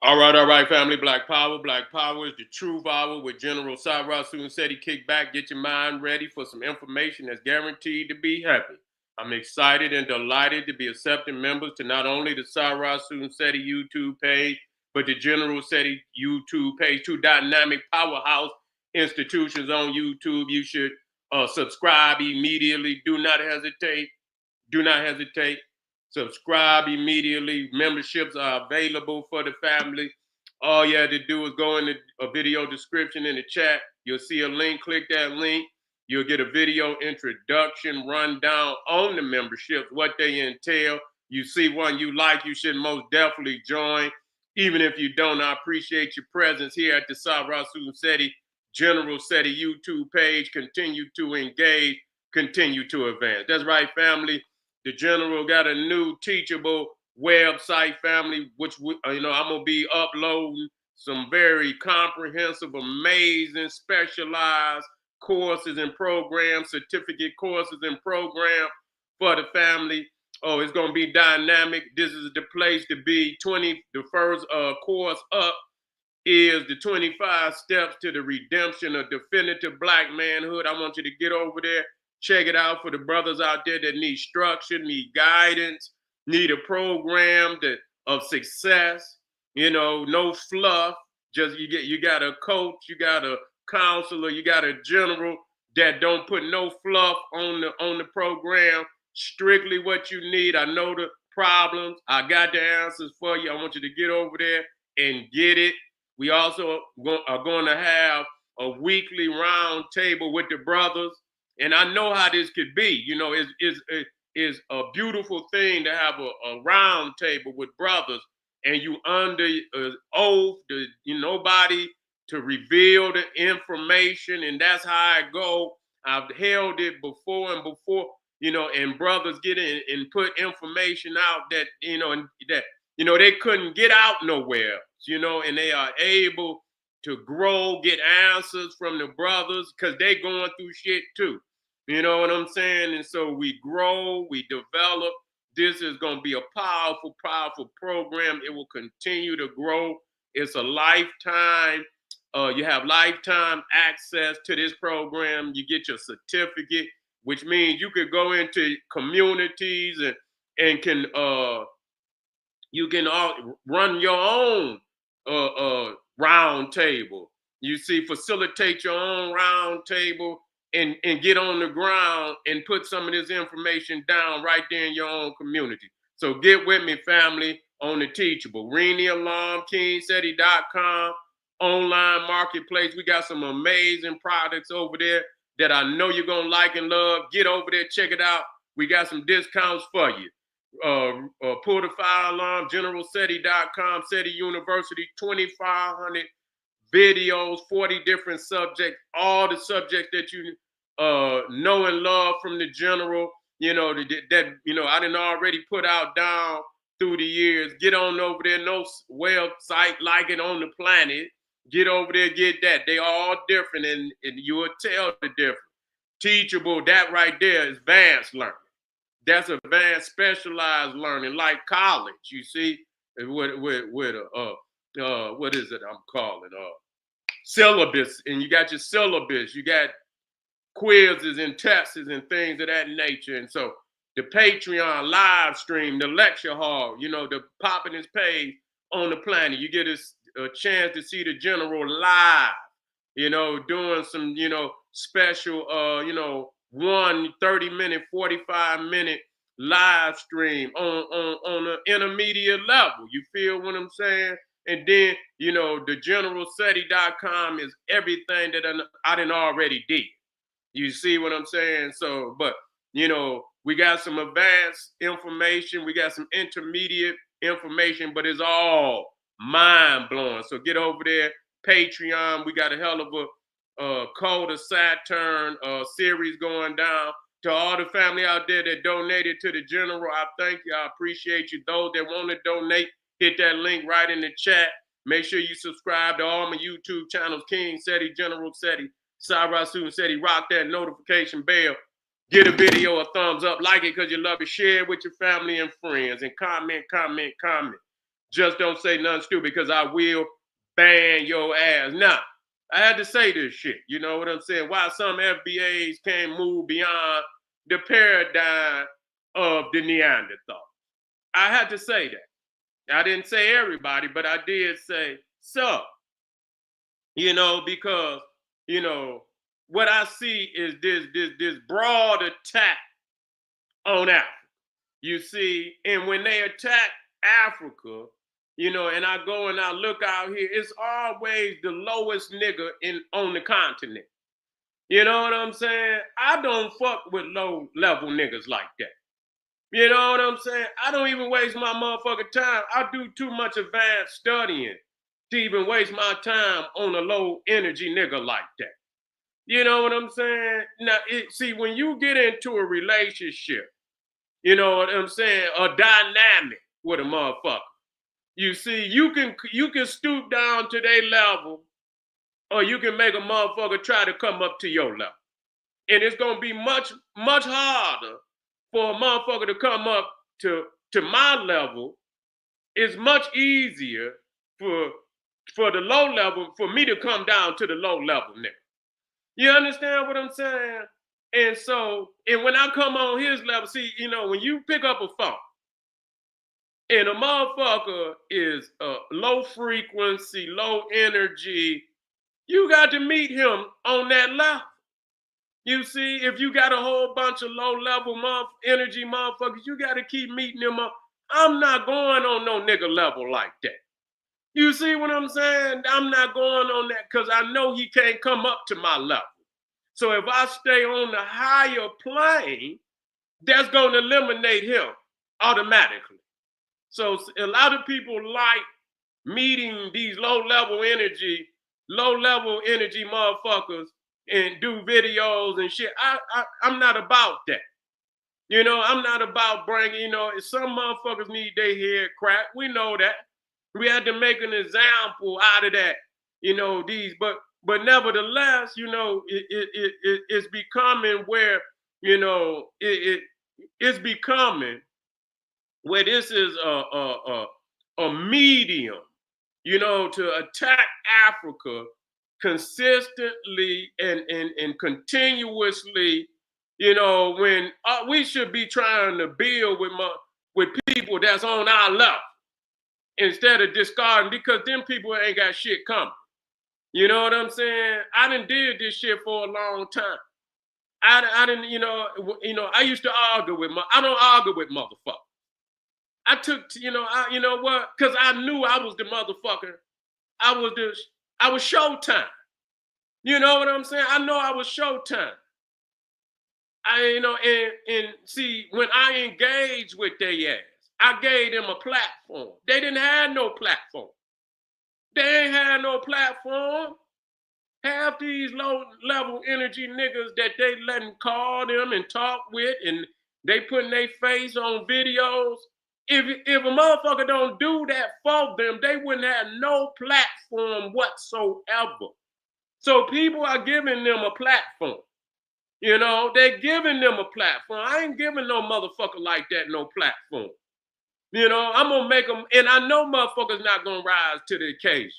All right, family. Black Power. Black Power is the true power with General Cyrus said he kick back, get your mind ready for some information that's guaranteed to be happy. I'm excited and delighted to be accepting members to not only the Cyrus Seti YouTube page, but the General Seti YouTube page, two dynamic powerhouse institutions on YouTube. You should subscribe immediately. Do not hesitate. Do not hesitate. Subscribe immediately. Memberships are available for the family. All you have to do is go in a video description in the chat. You'll see a link. Click that link. You'll get a video introduction rundown on the memberships, what they entail. You see one you like, you should most definitely join. Even if you don't, I appreciate your presence here at the Sarah Seti General Seti YouTube page. Continue to engage, continue to advance. That's right, family. The General got a new Teachable website, family, which I'm gonna be uploading some very comprehensive, amazing, specialized courses and programs, certificate courses and programs for the family. Oh, it's gonna be dynamic. This is the place to be. The first course up is the 25 steps to the redemption of definitive black manhood. I want you to get over there, check it out for the brothers out there that need structure, need guidance, need a program of success. No fluff. Just you got a coach, you got a counselor, you got a general that don't put no fluff on the program. Strictly what you need. I know the problems. I got the answers for you. I want you to get over there and get it. We also are going to have a weekly round table with the brothers. And I know how this could be. It's a beautiful thing to have a round table with brothers and you under oath, nobody to reveal the information. And that's how I go. I've held it before and before, and brothers get in and put information out that, they couldn't get out nowhere, and they are able to grow, get answers from the brothers because they going through shit too. You know what I'm saying? And so we grow, we develop. This is going to be a powerful, powerful program. It will continue to grow. It's a lifetime. You have lifetime access to this program. You get your certificate, which means you could go into communities and can you can run your own round table. You see, facilitate your own round table and get on the ground and put some of this information down right there in your own community. So get with me, family, on the Teachable. Ring the alarm, KingSeti.com, online marketplace. We got some amazing products over there that I know you're going to like and love. Get over there, check it out. We got some discounts for you. Pull the fire alarm, generalseti.com, Seti University, 2,500 videos, 40 different subjects, all the subjects that you know and love from the general, that I didn't already put out down through the years. Get on over there, no website like it on the planet. Get over there, get that. They all different, and you will tell the difference. Teachable, that right there is advanced learning. That's advanced specialized learning, like college. You see, with what is it I'm calling syllabus, and you got your syllabus, you got quizzes and tests and things of that nature. And so the Patreon live stream, the lecture hall, the popping his page on the planet, you get a chance to see the general live, doing some, special, 30-minute, 45-minute live stream on an intermediate level. You feel what I'm saying? And then, the generalseti.com is everything that I done already did. You see what I'm saying? So, but, we got some advanced information. We got some intermediate information, but it's all mind-blowing. So get over there, Patreon. We got a hell of a Code of Saturn series going down. To all the family out there that donated to the general, I thank you. I appreciate you. Those that want to donate, hit that link right in the chat. Make sure you subscribe to all my YouTube channels, King Seti, General Seti, Cyrus Seti. Rock that notification bell. Give a video a thumbs up. Like it because you love it. Share it with your family and friends. And comment. Just don't say nothing stupid because I will ban your ass. Now, I had to say this shit. You know what I'm saying? Why some FBAs can't move beyond the paradigm of the Neanderthal. I had to say that. I didn't say everybody, but I did say some. Because what I see is this broad attack on Africa. You see, and when they attack Africa, and I go and I look out here, it's always the lowest nigga on the continent. You know what I'm saying? I don't fuck with low level niggas like that. You know what I'm saying? I don't even waste my motherfucking time. I do too much advanced studying to even waste my time on a low energy nigga like that. You know what I'm saying? Now, see, when you get into a relationship, you know what I'm saying, a dynamic with a motherfucker, you see, you can stoop down to their level, or you can make a motherfucker try to come up to your level. And it's gonna be much, much harder for a motherfucker to come up to my level. It's much easier for the low level, for me to come down to the low level nigga. You understand what I'm saying? And so, and when I come on his level, see, when you pick up a phone and a motherfucker is low frequency, low energy, you got to meet him on that level. You see, if you got a whole bunch of low level energy motherfuckers, you got to keep meeting them up. I'm not going on no nigga level like that. You see what I'm saying? I'm not going on that because I know he can't come up to my level. So if I stay on the higher plane, that's going to eliminate him automatically. So a lot of people like meeting these low-level energy motherfuckers and do videos and shit. I'm not about that. I'm not about bringing, some motherfuckers need their head cracked. We know that. We had to make an example out of that, but nevertheless, it's becoming where, it's becoming where this is a medium, to attack Africa consistently and continuously, when we should be trying to build with people that's on our level instead of discarding, because them people ain't got shit coming. You know what I'm saying? I done did this shit for a long time. I didn't, I used to argue with I don't argue with motherfuckers. I took, you know what? Because I knew I was the motherfucker. I was Showtime. You know what I'm saying? I know I was Showtime. And see, when I engaged with their ass, I gave them a platform. They didn't have no platform. They ain't had no platform. Half these low-level energy niggas that they letting call them and talk with, and they putting their face on videos. If a motherfucker don't do that for them, they wouldn't have no platform whatsoever. So people are giving them a platform. They're giving them a platform. I ain't giving no motherfucker like that no platform. I'm gonna make them, and I know motherfuckers not gonna rise to the occasion.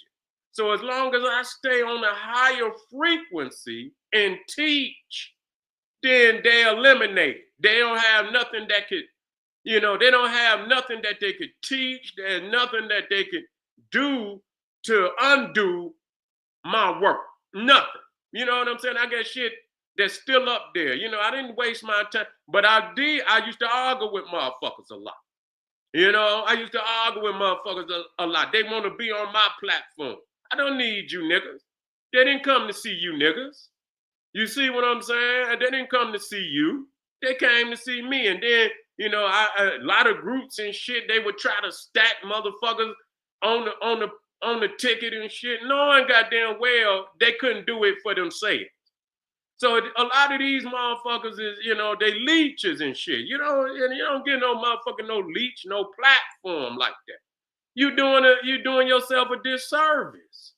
So as long as I stay on a higher frequency and teach, then they eliminate it. They don't have nothing that could, they don't have nothing that they could teach. There's nothing that they could do to undo my work. Nothing. You know what I'm saying? I got shit that's still up there. I didn't waste my time, but I did. I used to argue with motherfuckers a lot. I used to argue with motherfuckers a lot. They want to be on my platform. I don't need you niggas. They didn't come to see you niggas. You see what I'm saying? They didn't come to see you. They came to see me. And then, a lot of groups and shit, they would try to stack motherfuckers on the ticket and shit. Knowing goddamn well they couldn't do it for themselves. So a lot of these motherfuckers is, they leeches and shit. You don't get no motherfucking no leech, no platform like that. You're doing yourself a disservice.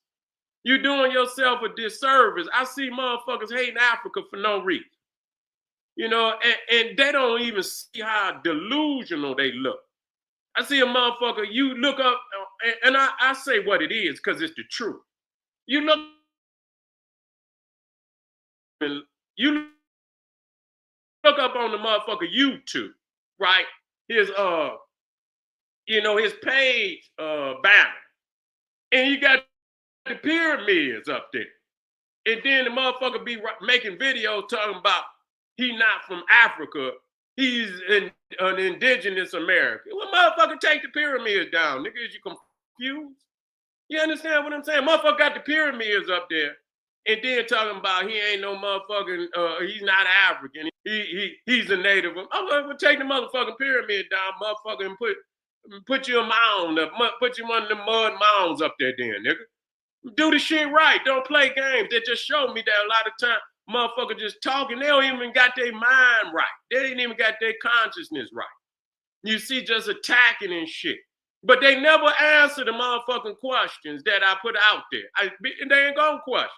You're doing yourself a disservice. I see motherfuckers hating Africa for no reason. And they don't even see how delusional they look. I see a motherfucker, you look up and I say what it is because it's the truth. You look, you look up on the motherfucker YouTube, right? His his page banner, and you got the pyramids up there, and then the motherfucker be making videos talking about he not from Africa, he's an indigenous American. Well, motherfucker, take the pyramids down, nigga. Is you confused? You understand what I'm saying? Motherfucker got the pyramids up there, and then talking about he ain't no motherfucking, he's not African. He's a native. I'm gonna take the motherfucking pyramid down, motherfucker, and put you a mound up, put you one of the mud mounds up there, then, nigga. Do the shit right. Don't play games. They just showed me that a lot of time motherfuckers just talking. They don't even got their mind right. They didn't even got their consciousness right. You see, just attacking and shit. But they never answer the motherfucking questions that I put out there. They ain't gonna question.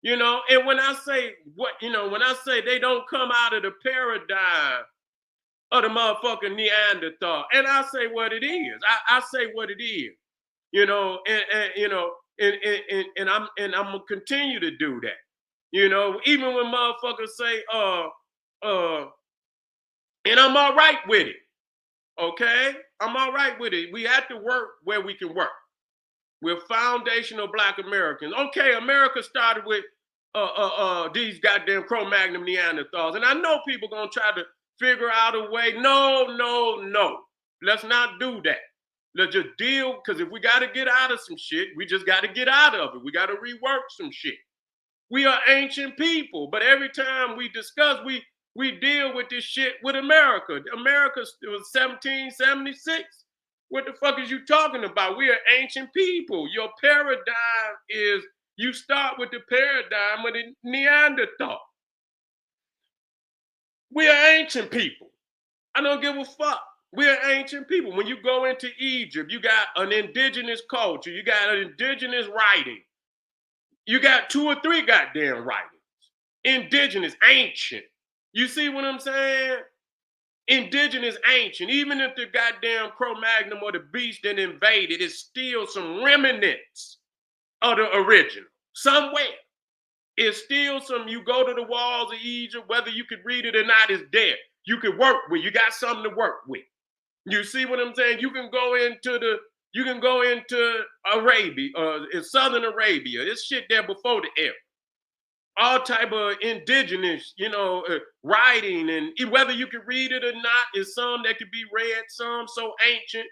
And when I say when I say they don't come out of the paradigm of the motherfucking Neanderthal, and I say what it is. I say what it is. And I'm gonna continue to do that. Even when motherfuckers say, and I'm all right with it. Okay? I'm all right with it. We have to work where we can work. We're foundational Black Americans. Okay, America started with these goddamn Cro-Magnon Neanderthals. And I know people gonna try to figure out a way. No. Let's not do that. Let's just deal, because if we got to get out of some shit, we just got to get out of it. We got to rework some shit. We are ancient people, but every time we discuss, we deal with this shit with America. America was 1776. What the fuck is you talking about? We are ancient people. Your paradigm is, you start with the paradigm of the Neanderthal. We are ancient people. I don't give a fuck. We're ancient people. When you go into Egypt, you got an indigenous culture. You got an indigenous writing. You got 2 or 3 goddamn writings. Indigenous, ancient. You see what I'm saying? Indigenous, ancient. Even if the goddamn Cro-Magnon or the beast that invaded, it's still some remnants of the original. Somewhere. It's still some, you go to the walls of Egypt, whether you could read it or not, it's there. You could work with. You got something to work with. You see what I'm saying? You can go into Arabia, in Southern Arabia. This shit there before the era. All type of indigenous, writing, and whether you can read it or not, is some that could be read, some so ancient.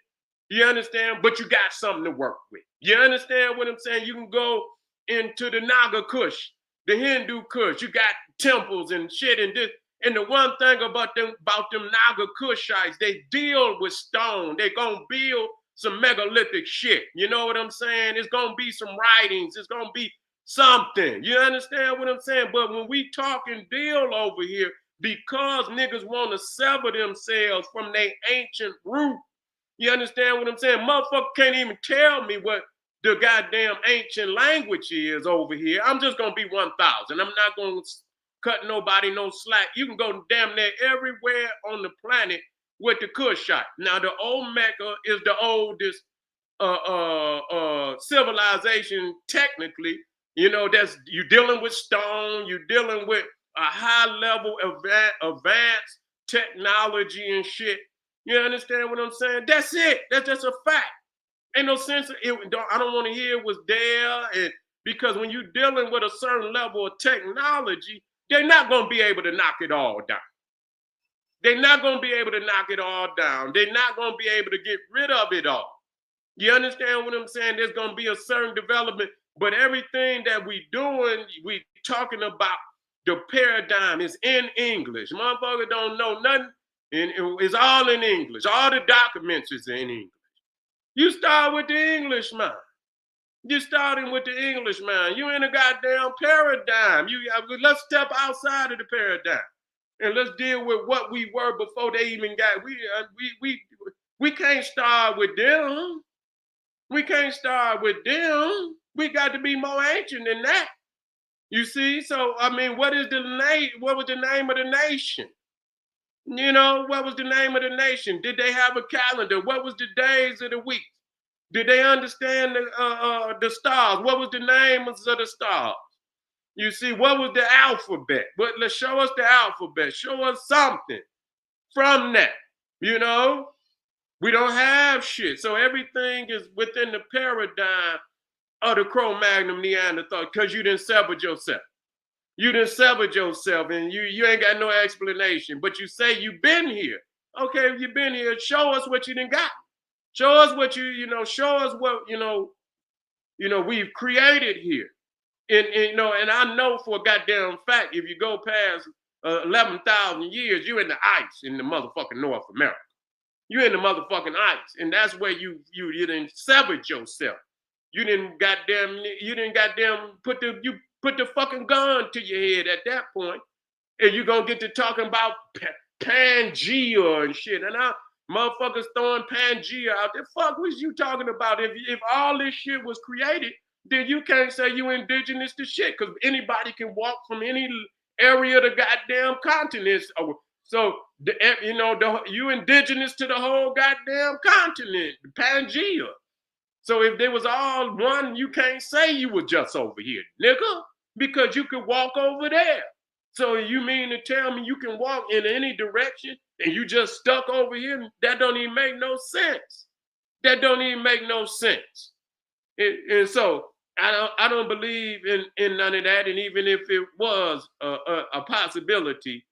You understand? But you got something to work with. You understand what I'm saying? You can go into the Naga Kush, the Hindu Kush. You got temples and shit and this. And the one thing about them Naga Kushites, they deal with stone. They're gonna build some megalithic shit. You know what I'm saying? It's gonna be some writings. It's gonna be something. You understand what I'm saying? But when we talk and deal over here, because niggas want to sever themselves from their ancient root, you understand what I'm saying? Motherfucker can't even tell me what the goddamn ancient language is over here. I'm just gonna be 1,000. I'm not gonna cut nobody no slack. You can go damn near everywhere on the planet with the Kushite. Now the old Mecca is the oldest civilization technically. That's, you dealing with stone, you're dealing with a high level advanced technology and shit. You understand what I'm saying? That's it. That's just a fact. Ain't no sense. I don't want to hear it was there, and because when you're dealing with a certain level of technology, they're not going to be able to knock it all down. They're not going to be able to knock it all down. They're not going to be able to get rid of it all. You understand what I'm saying? There's going to be a certain development, but everything that we doing, we talking about the paradigm is in English. Motherfucker don't know nothing, and it's all in English. All the documents is in English. You start with the Englishman. You're starting with the Englishman. You in a goddamn paradigm. Let's step outside of the paradigm and let's deal with what we were before they even got. We can't start with them. We can't start with them. We got to be more ancient than that. You see? So I mean, what was the name of the nation? What was the name of the nation? Did they have a calendar? What was the days of the week? Did they understand the stars? What was the names of the stars? You see, what was the alphabet? But let's show us the alphabet. Show us something from that. You know, we don't have shit. So everything is within the paradigm of the Cro-Magnon Neanderthal because you didn't separate yourself. You done severed yourself and you ain't got no explanation, but you say you've been here. Okay, you've been here. Show us what you done got. Show us what show us what, we've created here. And I know for a goddamn fact, if you go past 11,000 years, you're in the ice in the motherfucking North America. You're in the motherfucking ice. And that's where you didn't severed yourself. You didn't goddamn put the fucking gun to your head at that point, and you're gonna get to talking about Pangea and shit. And motherfuckers throwing Pangea out there. Fuck was you talking about? If all this shit was created, then you can't say you indigenous to shit, because anybody can walk from any area of the goddamn continents. So you indigenous to the whole goddamn continent, Pangea. So if there was all one, you can't say you were just over here, nigga, because you could walk over there. So you mean to tell me you can walk in any direction and you just stuck over here? That don't even make no sense. That don't even make no sense. And so I don't believe in none of that. And even if it was a possibility,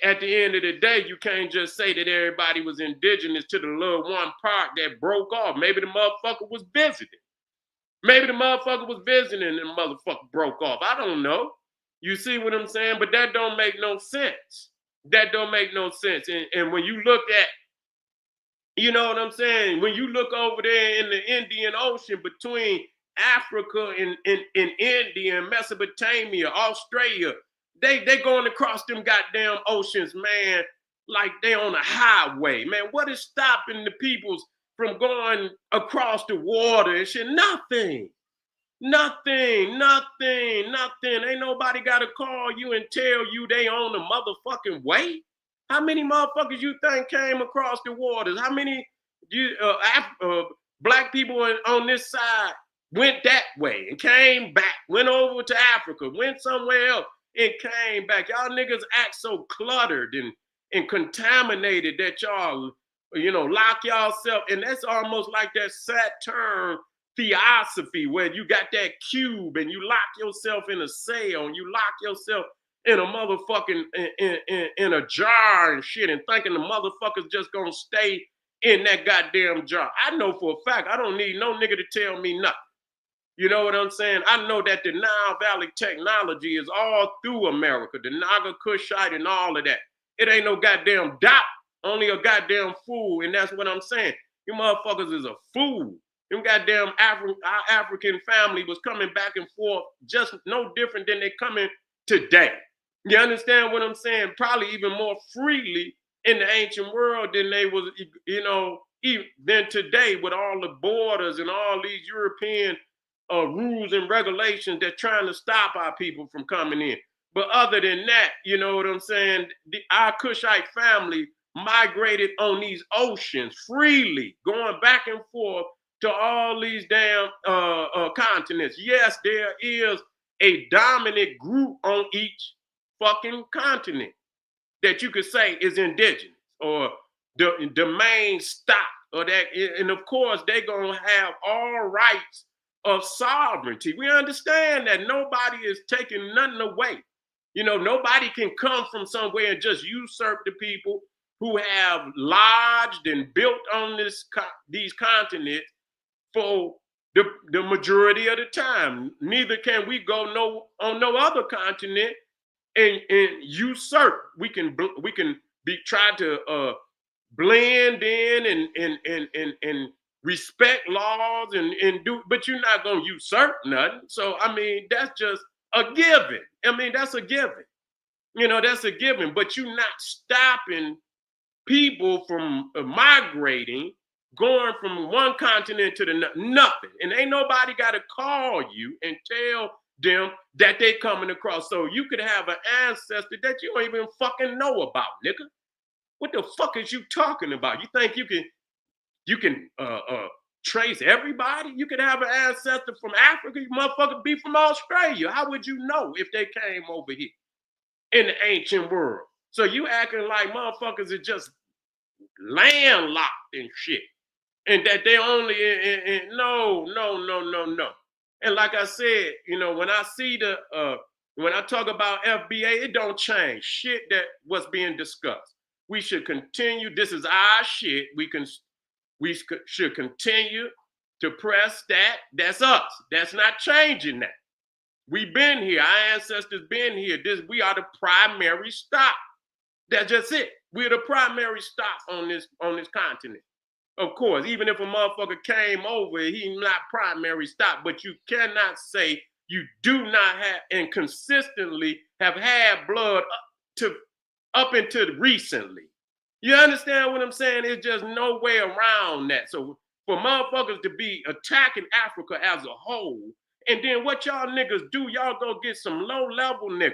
at the end of the day, you can't just say that everybody was indigenous to the little one part that broke off. Maybe the motherfucker was visiting. Maybe the motherfucker was visiting and the motherfucker broke off. I don't know. You see what I'm saying? But that don't make no sense. That don't make no sense. And when you look at, you know what I'm saying? When you look over there in the Indian Ocean between Africa and India and Mesopotamia, Australia, they going across them goddamn oceans, man, like they on a highway. Man, what is stopping the peoples from going across the water and shit? Nothing. Ain't nobody got to call you and tell you they on the motherfucking way. How many motherfuckers you think came across the waters? How many black people on this side went that way and came back, went over to Africa, went somewhere else and came back? Y'all niggas act so cluttered and contaminated that y'all, lock y'allself. And that's almost like that Saturn theosophy where you got that cube and you lock yourself in a cell and you lock yourself in a motherfucking in a jar and shit and thinking the motherfucker's just gonna stay in that goddamn jar. I know for a fact I don't need no nigga to tell me nothing. You know what I'm saying? I know that the Nile Valley technology is all through America, the Naga Kushite and all of that. It ain't no goddamn doubt, only a goddamn fool, and that's what I'm saying. You motherfuckers is a fool. Them goddamn African family was coming back and forth just no different than they coming today. You understand what I'm saying? Probably even more freely in the ancient world than they was, than today with all the borders and all these European rules and regulations that trying to stop our people from coming in. But other than that, you know what I'm saying? Our Kushite family migrated on these oceans freely, going back and forth to all these damn continents. Yes, there is a dominant group on each fucking continent that you could say is indigenous or the main stock or that. And of course, they're going to have all rights of sovereignty. We understand that nobody is taking nothing away. Nobody can come from somewhere and just usurp the people who have lodged and built on these continents for the majority of the time. Neither can we go on no other continent and usurp. We can try to blend in and respect laws and do, but you're not gonna usurp nothing. So I mean, that's just a given. I mean, that's a given. That's a given. But you're not stopping people from migrating, going from one continent to the nothing. And ain't nobody got to call you and tell them that they coming across. So you could have an ancestor that you don't even fucking know about, nigga. What the fuck is you talking about? You think you can trace everybody. You could have an ancestor from Africa, you motherfucker be from Australia. How would you know if they came over here in the ancient world? So you acting like motherfuckers are just landlocked and shit. And that they only no, no, no, no, no. And like I said, when I see when I talk about FBA, it don't change shit that was being discussed. We should continue. This is our shit. Should continue to press that. That's us. That's not changing that. We've been here. Our ancestors been here. We are the primary stop. That's just it. We're the primary stop on this continent. Of course, even if a motherfucker came over, he's not primary stop. But you cannot say you do not have and consistently have had blood up until recently. You understand what I'm saying? There's just no way around that. So for motherfuckers to be attacking Africa as a whole, and then what y'all niggas do, y'all go get some low-level nigga.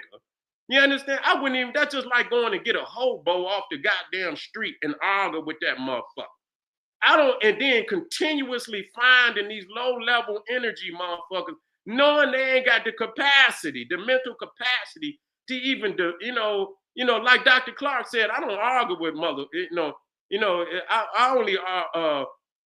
You understand? I wouldn't even, that's just like going to get a hobo off the goddamn street and argue with that motherfucker. And then continuously finding these low-level energy motherfuckers, knowing they ain't got the capacity, the mental capacity to even like Dr. Clark said, I don't argue with I only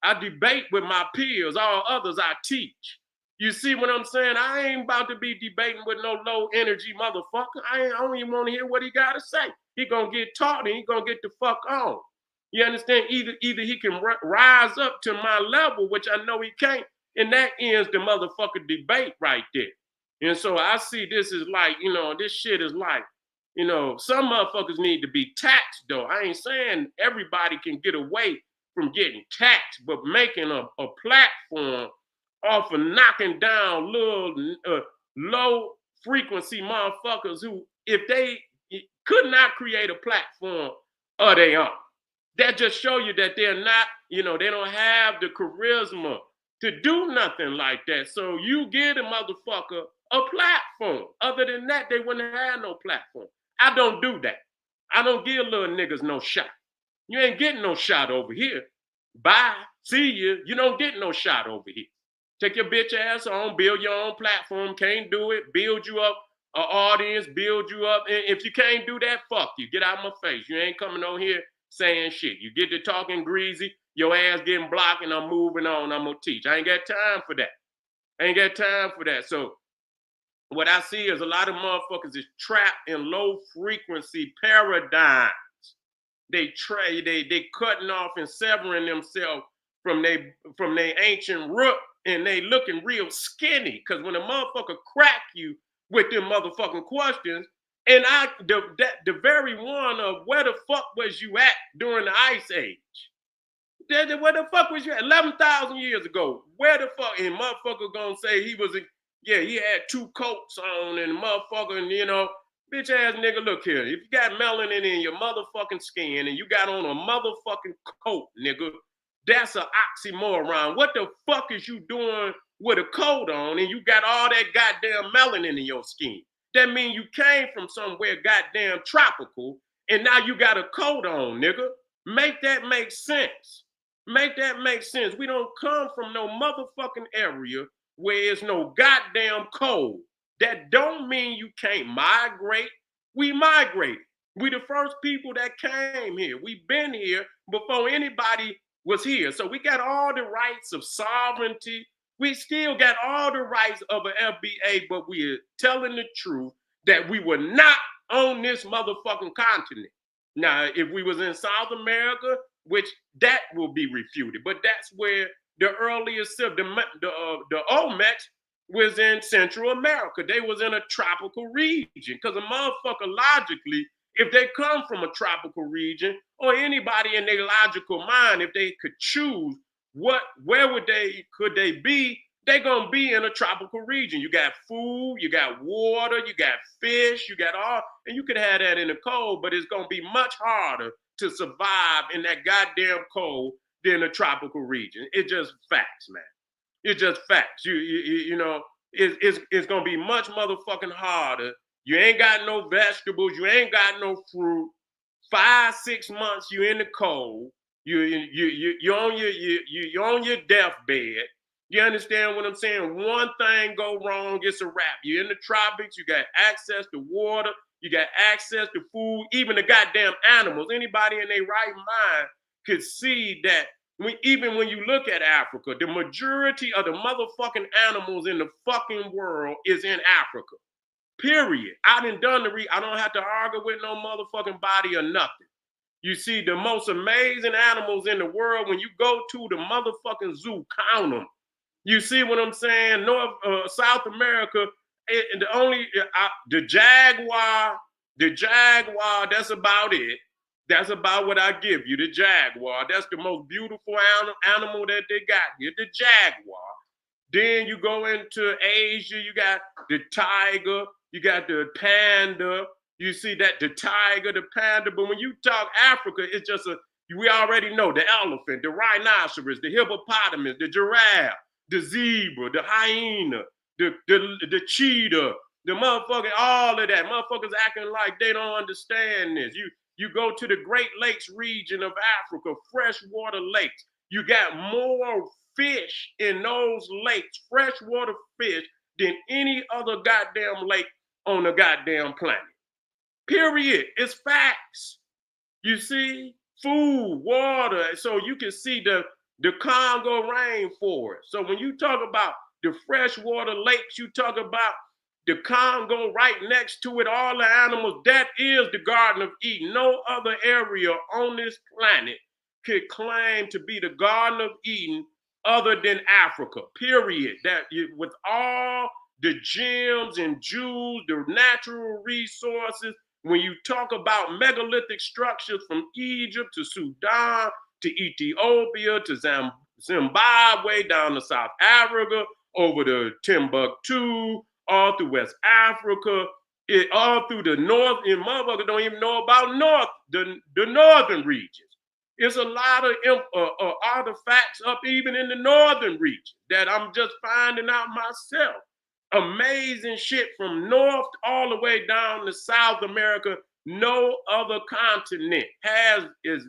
I debate with my peers, all others I teach. You see what I'm saying? I ain't about to be debating with no low energy motherfucker. I don't even want to hear what he got to say. He gonna get taught and he gonna get the fuck on. You understand? Either he can rise up to my level, which I know he can't, and that ends the motherfucker debate right there. And so I see this is like, this shit is like, some motherfuckers need to be taxed though. I ain't saying everybody can get away from getting taxed, but making a platform off of knocking down little low frequency motherfuckers who, if they could not create a platform of their own, that just show you that they're not, they don't have the charisma to do nothing like that. So you give a motherfucker a platform. Other than that, they wouldn't have no platform. I don't do that. I don't give little niggas no shot. You ain't getting no shot over here. Bye. See you. You don't get no shot over here. Take your bitch ass on, build your own platform. Can't do it. Build you up an audience, build you up. And if you can't do that, fuck you. Get out of my face. You ain't coming over here saying shit. You get to talking greasy, your ass getting blocked, and I'm moving on. I'm going to teach. I ain't got time for that. I ain't got time for that. So what I see is a lot of motherfuckers is trapped in low frequency paradigms. They cutting off and severing themselves from their ancient root, and they looking real skinny. Because when a motherfucker crack you with them motherfucking questions, and the very one of where the fuck was you at during the Ice Age? Where the fuck was you at? 11,000 years ago. Where the fuck? And motherfucker gonna say he had 2 coats on, and motherfucker, and bitch ass nigga, look here. If you got melanin in your motherfucking skin and you got on a motherfucking coat, nigga, that's an oxymoron. What the fuck is you doing with a coat on and you got all that goddamn melanin in your skin? That means you came from somewhere goddamn tropical and now you got a coat on, nigga. Make that make sense. Make that make sense. We don't come from no motherfucking area where it's no goddamn cold. That don't mean you can't migrate. We migrated. We the first people that came here. We've been here before anybody was here. So we got all the rights of sovereignty. We still got all the rights of an FBA, but we are telling the truth that we were not on this motherfucking continent. Now, if we was in South America, which that will be refuted, but that's where the earliest, the Olmecs was in Central America. They was in a tropical region because a motherfucker logically, if they come from a tropical region, or anybody in their logical mind, if they could choose where could they be, they gonna be in a tropical region. You got food, you got water, you got fish, you got all, and you could have that in the cold, but it's gonna be much harder to survive in that goddamn cold than a tropical region. It's just facts, man. It's just facts. It's gonna be much motherfucking harder. You ain't got no vegetables, you ain't got no fruit. 5-6 months you in the cold. You're on you're on your deathbed. You understand what I'm saying? One thing go wrong, it's a wrap. You're in the tropics, you got access to water, you got access to food, even the goddamn animals. Anybody in their right mind could see that even when you look at Africa, the majority of the motherfucking animals in the fucking world is in Africa. Period. I I don't have to argue with no motherfucking body or nothing. You see the most amazing animals in the world. When you go to the motherfucking zoo, count them. You see what I'm saying? South America, the jaguar. That's about it. That's about what I give you. The jaguar. That's the most beautiful animal that they got here. The jaguar. Then you go into Asia, you got the tiger, you got the panda. You see that the tiger, the panda. But when you talk Africa, it's just we already know the elephant, the rhinoceros, the hippopotamus, the giraffe, the zebra, the hyena, the cheetah, the motherfucker, all of that. Motherfuckers acting like they don't understand this. You go to the Great Lakes region of Africa, freshwater lakes. You got more fish in those lakes, freshwater fish, than any other goddamn lake on the goddamn planet. Period. It's facts. You see, food, water. So you can see the Congo rainforest. So when you talk about the freshwater lakes, you talk about the Congo right next to it, all the animals. That is the Garden of Eden. No other area on this planet could claim to be the Garden of Eden other than Africa, period. With all the gems and jewels, the natural resources, when you talk about megalithic structures from Egypt to Sudan to Ethiopia to Zimbabwe down to South Africa, over to Timbuktu, all through West Africa, all through the north, and motherfuckers don't even know about the northern regions. It's a lot of artifacts up even in the northern region that I'm just finding out myself. Amazing shit from north all the way down to South America. No other continent has as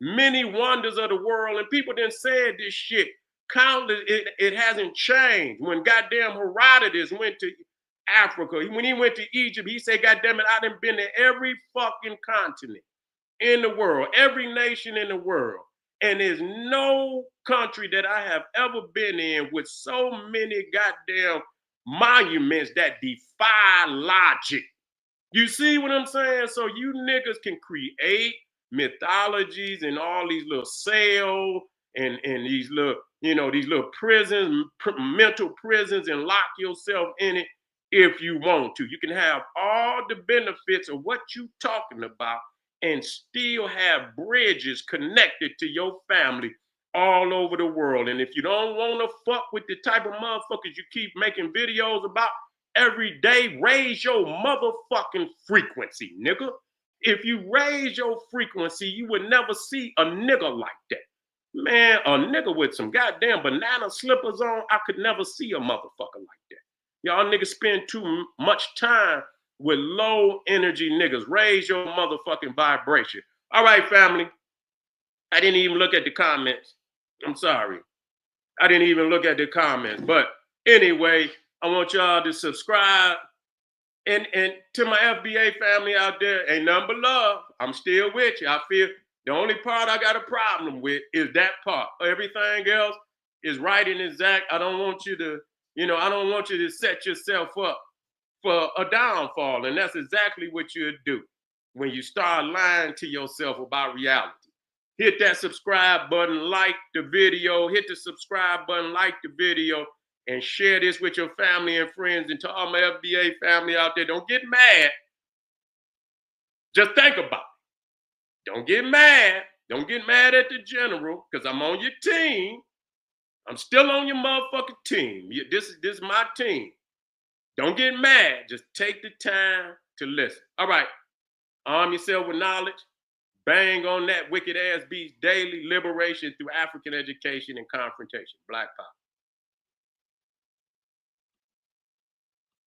many wonders of the world. And people didn't say this shit. Countless, it hasn't changed. When goddamn Herodotus went to Africa, when he went to Egypt, he said, goddamn it, I done been to every fucking continent in the world, every nation in the world. And there's no country that I have ever been in with so many goddamn monuments that defy logic. You see what I'm saying? So you niggas can create mythologies and all these little cells and these little, these little prisons, mental prisons, and lock yourself in it if you want to. You can have all the benefits of what you talking about and still have bridges connected to your family all over the world. And if you don't want to fuck with the type of motherfuckers you keep making videos about every day, raise your motherfucking frequency, nigga. If you raise your frequency, you would never see a nigga like that. Man, a nigga with some goddamn banana slippers on, I could never see a motherfucker like that. Y'all niggas spend too much time with low energy niggas. Raise your motherfucking vibration. All right, family. I didn't even look at the comments. I'm sorry. I didn't even look at the comments. But anyway, I want y'all to subscribe. And to my FBA family out there, ain't nothing but love. I'm still with you. I feel the only part I got a problem with is that part. Everything else is right and exact. I don't want you to, I don't want you to set yourself up for a downfall. And that's exactly what you'll do when you start lying to yourself about reality. Hit that subscribe button, like the video, hit the subscribe button, like the video, and share this with your family and friends. And to all my FBA family out there, don't get mad. Just think about it. Don't get mad. Don't get mad at the general, because I'm on your team. I'm still on your motherfucking team. This is my team. Don't get mad. Just take the time to listen. All right. Arm yourself with knowledge. Bang on that wicked ass beast daily. Liberation through African education and confrontation. Black power.